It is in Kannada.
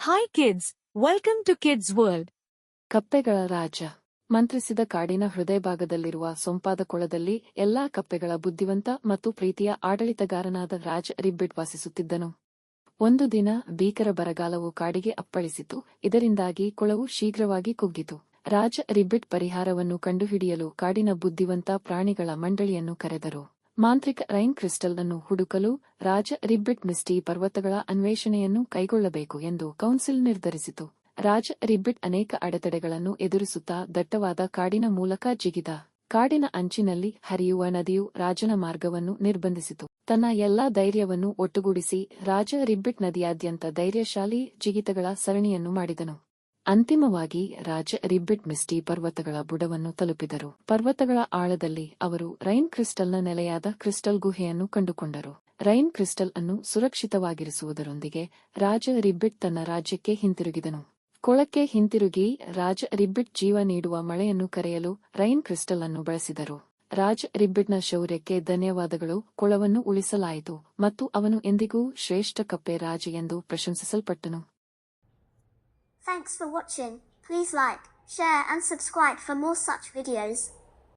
Hi kids, welcome to Kids World. ಕಪ್ಪೆಗಳ ರಾಜ ಮಂತ್ರಿಸಿದ ಕಾಡಿನ ಹೃದಯಭಾಗದಲ್ಲಿರುವ ಸೊಂಪಾದ ಕೊಳದಲ್ಲಿ ಎಲ್ಲಾ ಕಪ್ಪೆಗಳ ಬುದ್ಧಿವಂತ ಮತ್ತು ಪ್ರೀತಿಯ ಆಡಳಿತಗಾರನಾದ ರಾಜ ರಿಬ್ಬಿಟ್ ವಾಸಿಸುತ್ತಿದ್ದನು. ಒಂದು ದಿನ ಭೀಕರ ಬರಗಾಲವು ಕಾಡಿಗೆ ಅಪ್ಪಳಿಸಿತು. ಇದರಿಂದಾಗಿ ಕೊಳವು ಶೀಘ್ರವಾಗಿ ಕುಗ್ಗಿತು. ರಾಜ ರಿಬ್ಬಿಟ್ ಪರಿಹಾರವನ್ನು ಕಂಡುಹಿಡಿಯಲು ಕಾಡಿನ ಬುದ್ಧಿವಂತ ಪ್ರಾಣಿಗಳ ಮಂಡಳಿಯನ್ನು ಕರೆದರು. ಮಾಂತ್ರಿಕ ರೈನ್ ಕ್ರಿಸ್ಟಲ್ ಅನ್ನು ಹುಡುಕಲು ರಾಜ ರಿಬ್ಬಿಟ್ ಮಿಸ್ಟಿ ಪರ್ವತಗಳ ಅನ್ವೇಷಣೆಯನ್ನು ಕೈಗೊಳ್ಳಬೇಕು ಎಂದು ಕೌನ್ಸಿಲ್ ನಿರ್ಧರಿಸಿತು. ರಾಜ ರಿಬ್ಬಿಟ್ ಅನೇಕ ಅಡೆತಡೆಗಳನ್ನು ಎದುರಿಸುತ್ತಾ ದಟ್ಟವಾದ ಕಾಡಿನ ಮೂಲಕ ಜಿಗಿದ. ಕಾಡಿನ ಅಂಚಿನಲ್ಲಿ ಹರಿಯುವ ನದಿಯು ರಾಜನ ಮಾರ್ಗವನ್ನು ನಿರ್ಬಂಧಿಸಿತು. ತನ್ನ ಎಲ್ಲಾ ಧೈರ್ಯವನ್ನು ಒಟ್ಟುಗೂಡಿಸಿ ರಾಜ ರಿಬ್ಬಿಟ್ ನದಿಯಾದ್ಯಂತ ಧೈರ್ಯಶಾಲಿ ಜಿಗಿತಗಳ ಸರಣಿಯನ್ನು ಮಾಡಿದನು. ಅಂತಿಮವಾಗಿ ರಾಜ ರಿಬ್ಬಿಟ್ ಮಿಸ್ಟಿ ಪರ್ವತಗಳ ಬುಡವನ್ನು ತಲುಪಿದರು. ಪರ್ವತಗಳ ಆಳದಲ್ಲಿ ಅವರು ರೈನ್ ಕ್ರಿಸ್ಟಲ್ನ ನೆಲೆಯಾದ ಕ್ರಿಸ್ಟಲ್ ಗುಹೆಯನ್ನು ಕಂಡುಕೊಂಡರು. ರೈನ್ ಕ್ರಿಸ್ಟಲ್ ಅನ್ನು ಸುರಕ್ಷಿತವಾಗಿರಿಸುವುದರೊಂದಿಗೆ ರಾಜ ರಿಬ್ಬಿಟ್ ತನ್ನ ರಾಜ್ಯಕ್ಕೆ ಹಿಂತಿರುಗಿದನು. ಕೊಳಕ್ಕೆ ಹಿಂತಿರುಗಿ ರಾಜ ರಿಬ್ಬಿಟ್ ಜೀವ ನೀಡುವ ಮಳೆಯನ್ನು ಕರೆಯಲು ರೈನ್ ಕ್ರಿಸ್ಟಲ್ ಅನ್ನು ಬಳಸಿದರು. ರಾಜ ರಿಬ್ಬಿಟ್ನ ಶೌರ್ಯಕ್ಕೆ ಧನ್ಯವಾದಗಳು. ಕೊಳವನ್ನು ಉಳಿಸಲಾಯಿತು ಮತ್ತು ಅವನು ಎಂದಿಗೂ ಶ್ರೇಷ್ಠ ಕಪ್ಪೆ ರಾಜ ಎಂದು ಪ್ರಶಂಸಿಸಲ್ಪಟ್ಟನು. Thanks for watching. Please like, share and subscribe for more such videos.